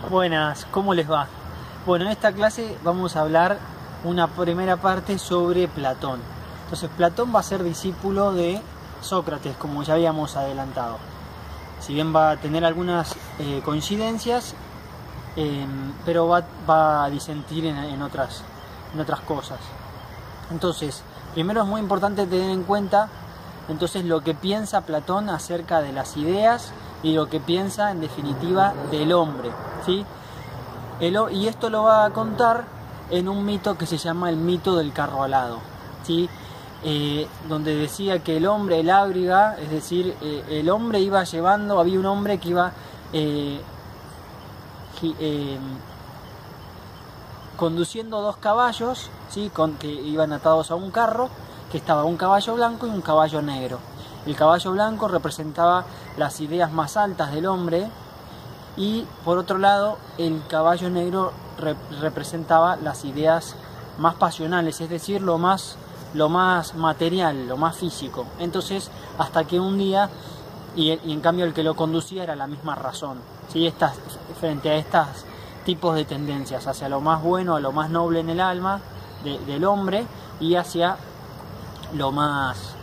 Buenas, ¿cómo les va? Bueno, en esta clase vamos a hablar una primera parte sobre Platón. Entonces, Platón va a ser discípulo de Sócrates, como ya habíamos adelantado. Si bien va a tener algunas coincidencias, pero va a disentir en otras cosas. Entonces, primero es muy importante tener en cuenta entonces lo que piensa Platón acerca de las ideas y lo que piensa en definitiva del hombre, ¿sí? Y esto lo va a contar en un mito que se llama el mito del carro alado, ¿sí? Donde decía que el hombre, el ábriga, es decir, el hombre iba llevando, había un hombre que iba conduciendo dos caballos, ¿sí? Que iban atados a un carro, que estaba un caballo blanco y un caballo negro. El caballo blanco representaba las ideas más altas del hombre y por otro lado el caballo negro representaba las ideas más pasionales, es decir, lo más material, lo más físico. Entonces, hasta que un día, y en cambio el que lo conducía era la misma razón, ¿sí? Frente a estos tipos de tendencias, hacia lo más bueno, a lo más noble en el alma del hombre y hacia lo más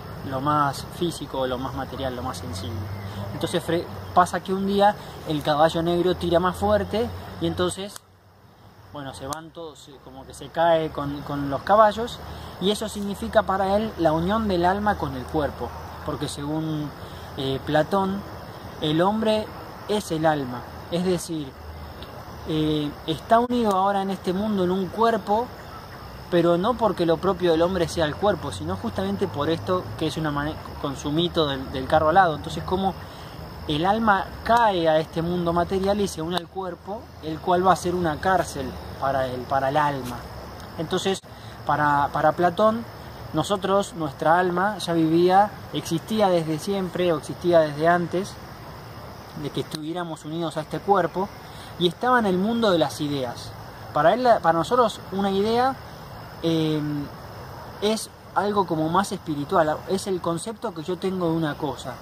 físico, lo más material, lo más sensible. Entonces pasa que un día el caballo negro tira más fuerte y entonces, bueno, se van todos, como que se cae con los caballos, y eso significa para él la unión del alma con el cuerpo, porque según Platón, el hombre es el alma, es decir, está unido ahora en este mundo en un cuerpo, pero no porque lo propio del hombre sea el cuerpo, sino justamente por esto que es con su mito del carro alado. Entonces, como el alma cae a este mundo material y se une al cuerpo, el cual va a ser una cárcel para el alma. Entonces, para Platón, nuestra alma ya existía desde siempre, o existía desde antes de que estuviéramos unidos a este cuerpo, y estaba en el mundo de las ideas. Para nosotros una idea es algo como más espiritual, es el concepto que yo tengo de una cosa,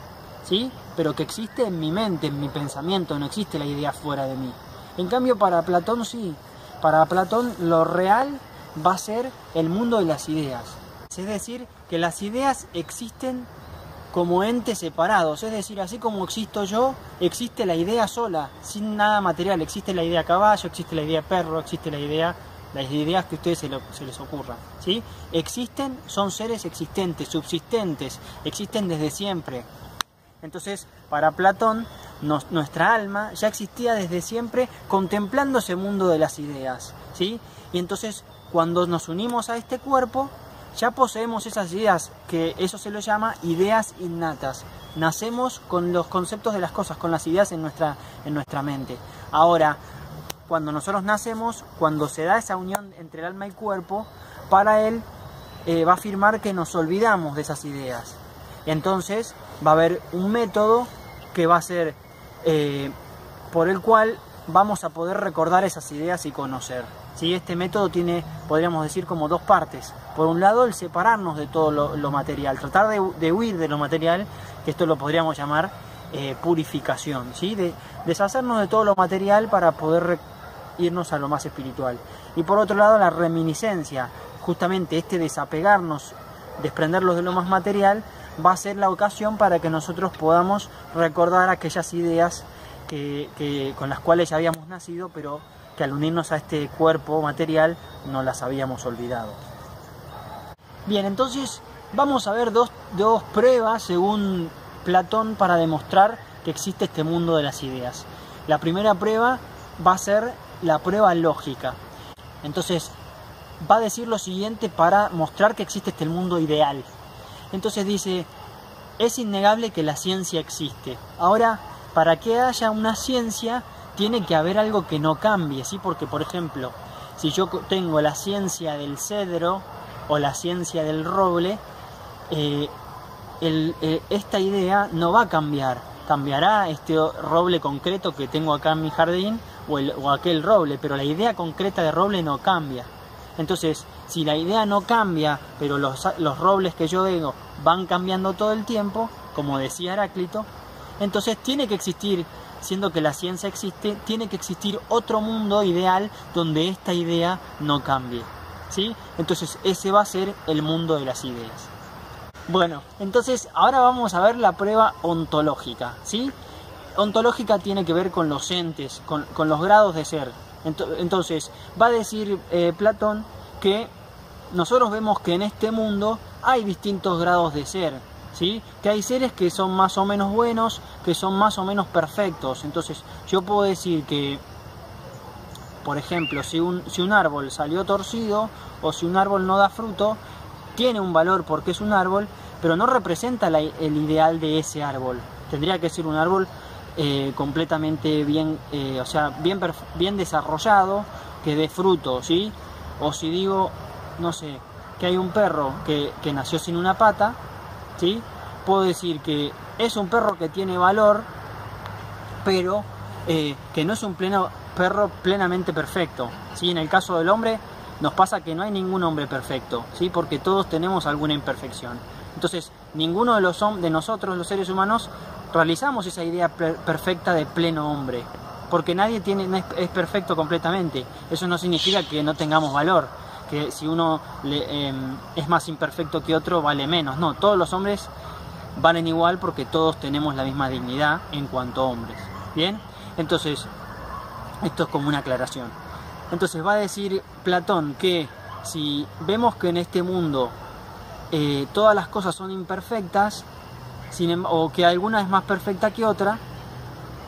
¿sí? Pero que existe en mi mente, en mi pensamiento, no existe la idea fuera de mí. En cambio para Platón sí, para Platón lo real va a ser el mundo de las ideas, es decir, que las ideas existen como entes separados, es decir, así como existo yo, existe la idea sola, sin nada material, existe la idea caballo, existe la idea perro, existe las ideas que a ustedes se les ocurran, ¿sí? Existen, son seres existentes, subsistentes, existen desde siempre. Entonces, para Platón, nuestra alma ya existía desde siempre contemplando ese mundo de las ideas, ¿sí? Y entonces, cuando nos unimos a este cuerpo, ya poseemos esas ideas, que eso se lo llama ideas innatas. Nacemos con los conceptos de las cosas, con las ideas en nuestra mente. Ahora, cuando nosotros nacemos, cuando se da esa unión entre el alma y el cuerpo, para él va a afirmar que nos olvidamos de esas ideas. Entonces va a haber un método que va a ser por el cual vamos a poder recordar esas ideas y conocer, ¿sí? Este método tiene, podríamos decir, como dos partes. Por un lado, el separarnos de todo lo material, tratar de huir de lo material, que esto lo podríamos llamar purificación, ¿sí? De deshacernos de todo lo material para poder irnos a lo más espiritual. Y por otro lado, la reminiscencia, justamente este desapegarnos, desprenderlos de lo más material, va a ser la ocasión para que nosotros podamos recordar aquellas ideas con las cuales ya habíamos nacido, pero que al unirnos a este cuerpo material no las habíamos olvidado. Bien, entonces vamos a ver dos pruebas según Platón para demostrar que existe este mundo de las ideas. La primera prueba va a ser la prueba lógica. Entonces va a decir lo siguiente para mostrar que existe este mundo ideal. Entonces dice: es innegable que la ciencia existe. Ahora, para que haya una ciencia tiene que haber algo que no cambie, ¿sí? Porque, por ejemplo, si yo tengo la ciencia del cedro o la ciencia del roble, esta idea no va a cambiar. Cambiará este roble concreto que tengo acá en mi jardín o aquel roble, pero la idea concreta de roble no cambia. Entonces, si la idea no cambia, pero los robles que yo digo van cambiando todo el tiempo, como decía Heráclito, Entonces tiene que existir, siendo que la ciencia existe, tiene que existir otro mundo ideal donde esta idea no cambie, ¿sí? Entonces ese va a ser el mundo de las ideas. Bueno, entonces ahora vamos a ver la prueba ontológica, ¿sí? Ontológica tiene que ver con los entes, con los grados de ser. Entonces va a decir Platón que nosotros vemos que en este mundo hay distintos grados de ser, ¿sí? Que hay seres que son más o menos buenos, que son más o menos perfectos. Entonces yo puedo decir que, por ejemplo, si un árbol salió torcido o si un árbol no da fruto, tiene un valor porque es un árbol, pero no representa el ideal de ese árbol. Tendría que ser un árbol completamente bien, o sea, bien desarrollado, que dé fruto, ¿sí? O si digo, no sé, que hay un perro que nació sin una pata, ¿sí? Puedo decir que es un perro que tiene valor, pero que no es un perro plenamente perfecto, ¿sí? En el caso del hombre nos pasa que no hay ningún hombre perfecto, ¿sí? Porque todos tenemos alguna imperfección. Entonces, ninguno de nosotros, los seres humanos, realizamos esa idea perfecta de pleno hombre, porque nadie es perfecto completamente. Eso no significa que no tengamos valor, que si uno es más imperfecto que otro vale menos. No, todos los hombres valen igual porque todos tenemos la misma dignidad en cuanto a hombres. Bien, entonces esto es como una aclaración. Entonces va a decir Platón que si vemos que en este mundo todas las cosas son imperfectas, o que alguna es más perfecta que otra,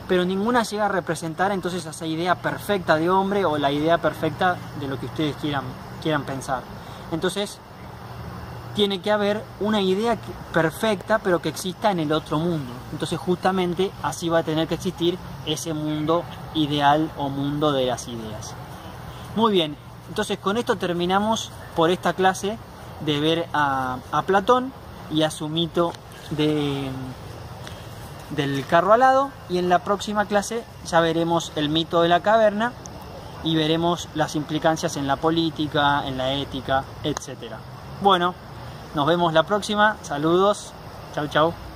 pero ninguna llega a representar entonces esa idea perfecta de hombre o la idea perfecta de lo que ustedes quieran pensar. Entonces tiene que haber una idea perfecta pero que exista en el otro mundo. Entonces justamente así va a tener que existir ese mundo ideal o mundo de las ideas. Muy bien, entonces con esto terminamos por esta clase de ver a Platón y a su mito del carro alado, y en la próxima clase ya veremos el mito de la caverna y veremos las implicancias en la política, en la ética, etc. Bueno, nos vemos la próxima. Saludos. Chau, chau.